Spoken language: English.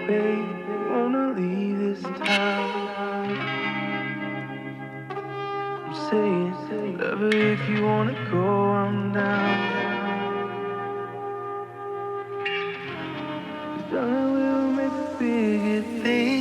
babe, wanna leave this town. I'm saying, whatever, if you wanna go, I'm down. Darling, we'll make bigger things.